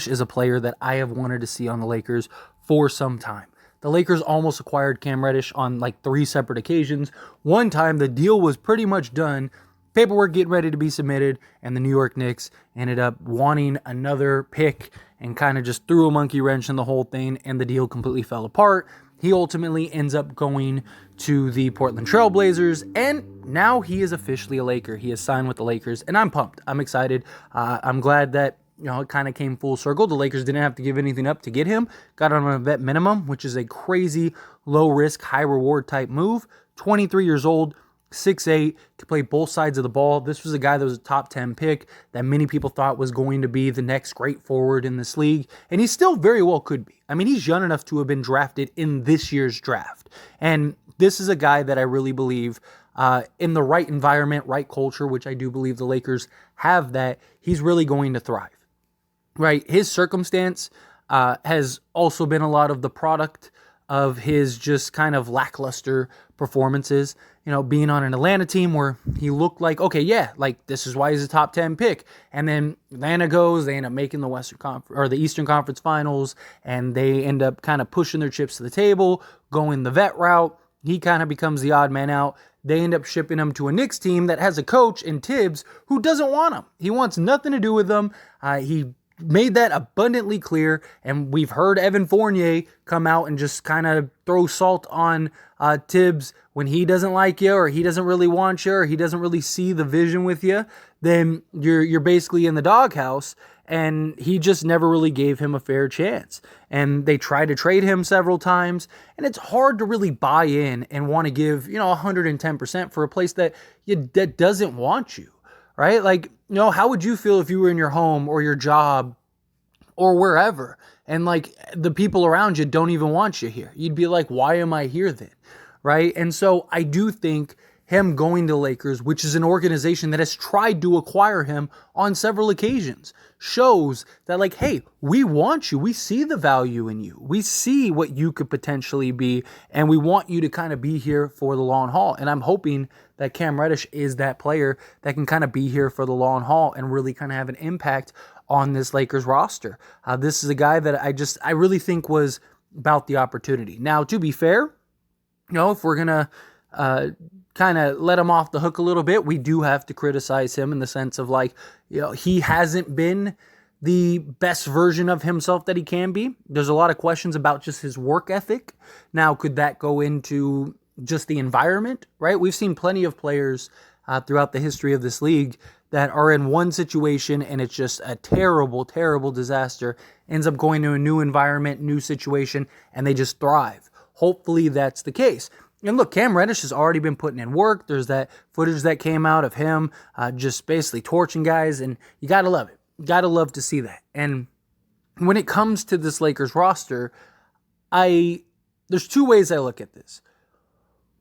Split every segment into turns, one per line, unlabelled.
is a player that I have wanted to see on the Lakers for some time. The Lakers almost acquired Cam Reddish on like 3 separate occasions. One time the deal was pretty much done, paperwork getting ready to be submitted, and the New York Knicks ended up wanting another pick and kind of just threw a monkey wrench in the whole thing, and the deal completely fell apart. He ultimately ends up going to the Portland Trail Blazers, and now he is officially a Laker. He has signed with the Lakers, and I'm pumped. I'm excited. I'm glad that it kind of came full circle. The Lakers didn't have to give anything up to get him. Got him on a vet minimum, which is a crazy low-risk, high-reward type move. 23 years old, 6'8", can play both sides of the ball. This was a guy that was a top 10 pick that many people thought was going to be the next great forward in this league, and he still very well could be. I mean, he's young enough to have been drafted in this year's draft, and this is a guy that I really believe in the right environment, right culture, which I do believe the Lakers have, that he's really going to thrive. Right, his circumstance has also been a lot of the product of his just kind of lackluster performances. Being on an Atlanta team where he looked like, okay, yeah, like this is why he's a top 10 pick. And then Atlanta they end up making the the Eastern Conference Finals, and they end up kind of pushing their chips to the table, going the vet route. He kind of becomes the odd man out. They end up shipping him to a Knicks team that has a coach in Tibbs who doesn't want him. He wants nothing to do with them. He made that abundantly clear, and we've heard Evan Fournier come out and just kind of throw salt on Tibbs when he doesn't like you, or he doesn't really want you, or he doesn't really see the vision with you. Then you're basically in the doghouse, and he just never really gave him a fair chance. And they tried to trade him several times, and it's hard to really buy in and want to give 110% for a place that doesn't want you. Right? Like, how would you feel if you were in your home or your job or wherever, and like the people around you don't even want you here? You'd be like, why am I here then? Right? And so I do think him going to Lakers, which is an organization that has tried to acquire him on several occasions, shows that like, hey, we want you. We see the value in you. We see what you could potentially be, and we want you to kind of be here for the long haul. And I'm hoping that Cam Reddish is that player that can kind of be here for the long haul and really kind of have an impact on this Lakers roster. This is a guy that I really think was about the opportunity. Now, to be fair, if we're going to kind of let him off the hook a little bit, we do have to criticize him in the sense of like, he hasn't been the best version of himself that he can be. There's a lot of questions about just his work ethic. Now, could that go into just the environment, right? We've seen plenty of players throughout the history of this league that are in one situation and it's just a terrible, terrible disaster, ends up going to a new environment, new situation, and they just thrive. Hopefully that's the case. And look, Cam Reddish has already been putting in work. There's that footage that came out of him just basically torching guys, and you got to love it. You got to love to see that. And when it comes to this Lakers roster, there's 2 ways I look at this.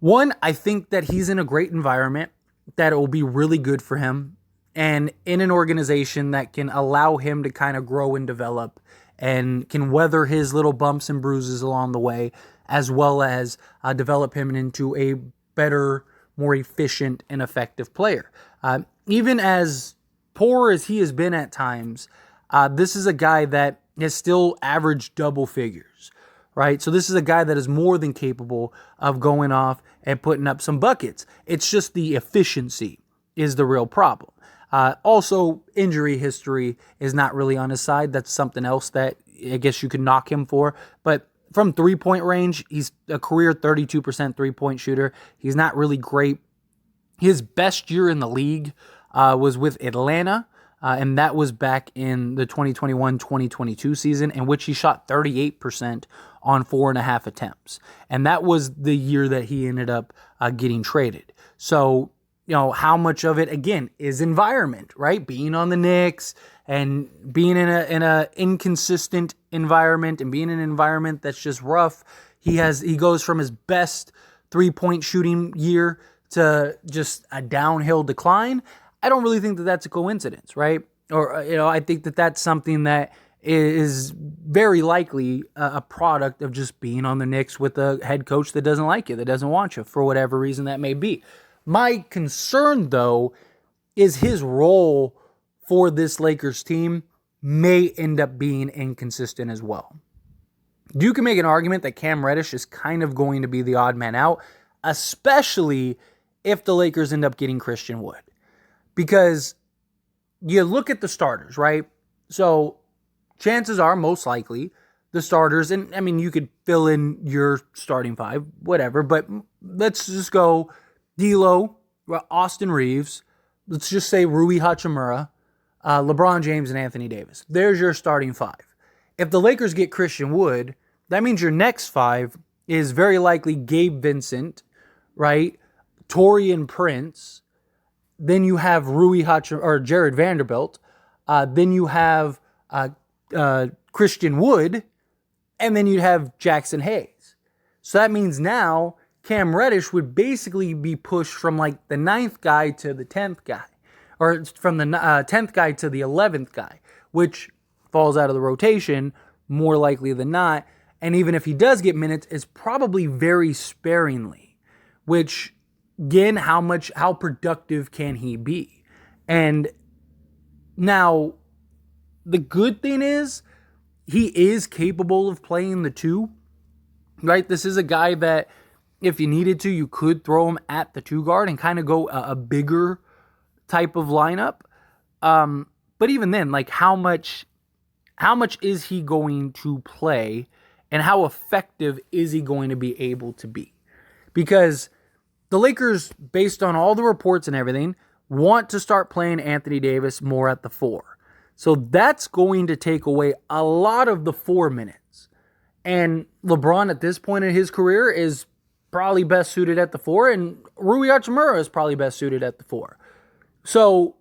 One, I think that he's in a great environment, that it will be really good for him, and in an organization that can allow him to kind of grow and develop and can weather his little bumps and bruises along the way, as well as develop him into a better, more efficient and effective player. Even as poor as he has been at times, this is a guy that has still averaged double figures. Right? So this is a guy that is more than capable of going off and putting up some buckets. It's just the efficiency is the real problem. Also, injury history is not really on his side. That's something else that I guess you could knock him for. But from 3-point range, he's a career 32% 3-point shooter. He's not really great. His best year in the league was with Atlanta. And that was back in the 2021-2022 season, in which he shot 38% on 4.5 attempts. And that was the year that he ended up getting traded. So, how much of it, again, is environment, right? Being on the Knicks and being in a inconsistent environment and being in an environment that's just rough. He goes from his best 3-point shooting year to just a downhill decline. I don't really think that that's a coincidence, right? Or, I think that that's something that is very likely a product of just being on the Knicks with a head coach that doesn't like you, that doesn't want you, for whatever reason that may be. My concern, though, is his role for this Lakers team may end up being inconsistent as well. You can make an argument that Cam Reddish is kind of going to be the odd man out, especially if the Lakers end up getting Christian Wood. Because you look at the starters, right? So chances are, most likely, the starters, and I mean, you could fill in your starting five, whatever, but let's just go D'Lo, Austin Reeves, let's just say Rui Hachimura, LeBron James, and Anthony Davis. There's your starting five. If the Lakers get Christian Wood, that means your next five is very likely Gabe Vincent, right? Taurean Prince. Then you have Rui Hachimura or Jared Vanderbilt. Then you have Christian Wood, and then you'd have Jackson Hayes. So that means now Cam Reddish would basically be pushed from like the 9th guy to the 10th guy, or from the 10th guy to the 11th guy, which falls out of the rotation more likely than not. And even if he does get minutes, it's probably very sparingly, which again, how productive can he be? And now the good thing is he is capable of playing the 2, right? This is a guy that if you needed to, you could throw him at the 2 guard and kind of go a bigger type of lineup. But even then, like how much is he going to play and how effective is he going to be able to be? Because the Lakers, based on all the reports and everything, want to start playing Anthony Davis more at the 4. So that's going to take away a lot of the 4 minutes. And LeBron at this point in his career is probably best suited at the 4, and Rui Hachimura is probably best suited at the 4. So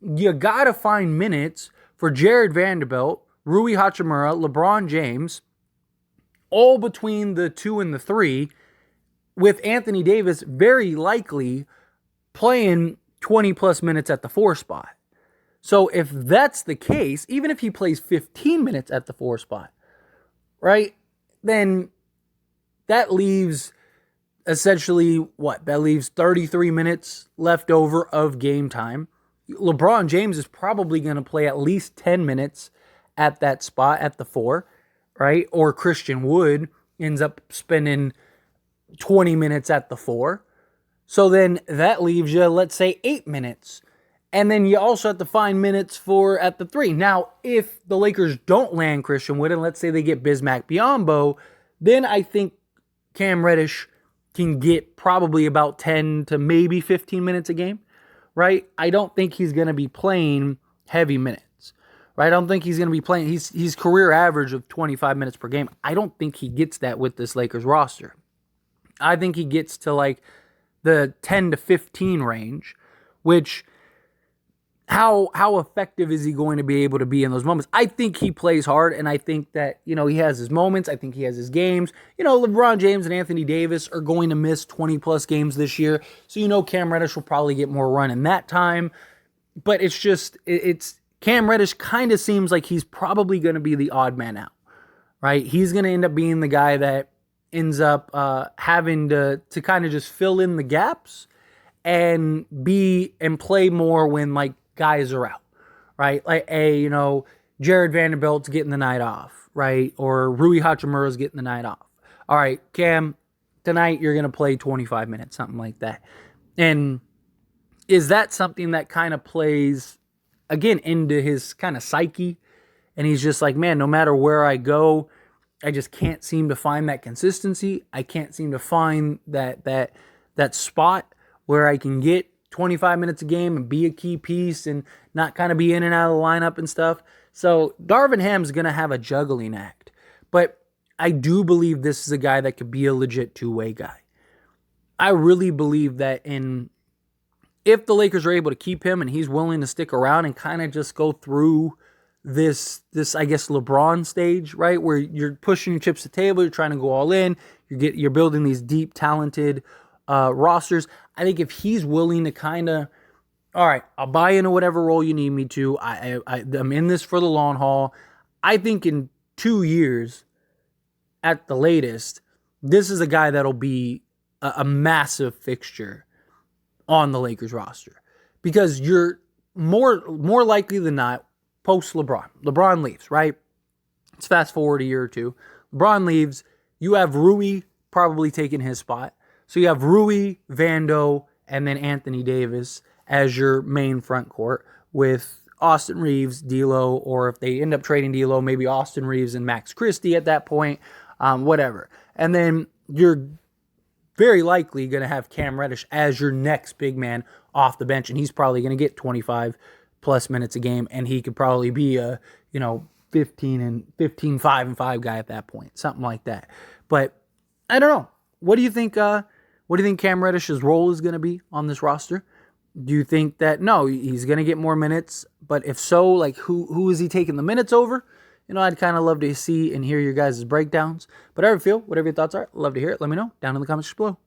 you got to find minutes for Jared Vanderbilt, Rui Hachimura, LeBron James, all between the 2 and the 3, with Anthony Davis very likely playing 20 plus minutes at the 4 spot. So if that's the case, even if he plays 15 minutes at the 4 spot, right, then that leaves essentially what? That leaves 33 minutes left over of game time. LeBron James is probably going to play at least 10 minutes at that spot at the 4, right? Or Christian Wood ends up spending 20 minutes at the 4. So then that leaves you, let's say, 8 minutes. And then you also have to find minutes for at the 3. Now, if the Lakers don't land Christian Wood, and let's say they get Bismack Biyombo, then I think Cam Reddish can get probably about 10 to maybe 15 minutes a game, right? I don't think he's going to be playing heavy minutes, right? I don't think he's going to be playing. He's career average of 25 minutes per game. I don't think he gets that with this Lakers roster. I think he gets to like the 10 to 15 range, which how effective is he going to be able to be in those moments? I think he plays hard, and I think that, he has his moments. I think he has his games. LeBron James and Anthony Davis are going to miss 20-plus games this year, so Cam Reddish will probably get more run in that time. But it's Cam Reddish kind of seems like he's probably going to be the odd man out, right? He's going to end up being the guy that ends up having to kind of just fill in the gaps and play more when like guys are out, right? Like Jared Vanderbilt's getting the night off, right? Or Rui Hachimura's getting the night off. All right, Cam, tonight you're going to play 25 minutes, something like that. And is that something that kind of plays, again, into his kind of psyche? And he's just like, man, no matter where I go, I just can't seem to find that consistency. I can't seem to find that spot where I can get 25 minutes a game and be a key piece and not kind of be in and out of the lineup and stuff. So Darvin Ham's going to have a juggling act. But I do believe this is a guy that could be a legit two-way guy. I really believe that if the Lakers are able to keep him and he's willing to stick around and kind of just go through this I guess LeBron stage, right, where you're pushing your chips to the table, you're trying to go all in, you're building these deep, talented rosters. I think if he's willing to kind of, all right, I'll buy into whatever role you need me to. I'm in this for the long haul. I think in 2 years, at the latest, this is a guy that'll be a massive fixture on the Lakers roster, because you're more likely than not, post LeBron. LeBron leaves, right? Let's fast forward a year or two. LeBron leaves. You have Rui probably taking his spot. So you have Rui, Vando, and then Anthony Davis as your main front court with Austin Reeves, D'Lo, or if they end up trading D'Lo, maybe Austin Reeves and Max Christie at that point, whatever. And then you're very likely going to have Cam Reddish as your next big man off the bench, and he's probably going to get 25 plus minutes a game, and he could probably be a 15, 5 and 5 guy at that point, something like that. But I don't know. What do you think? What do you think Cam Reddish's role is going to be on this roster? Do you think that no, he's going to get more minutes? But if so, like who is he taking the minutes over? I'd kind of love to see and hear your guys' breakdowns. But however you feel, whatever your thoughts are, love to hear it. Let me know down in the comments below.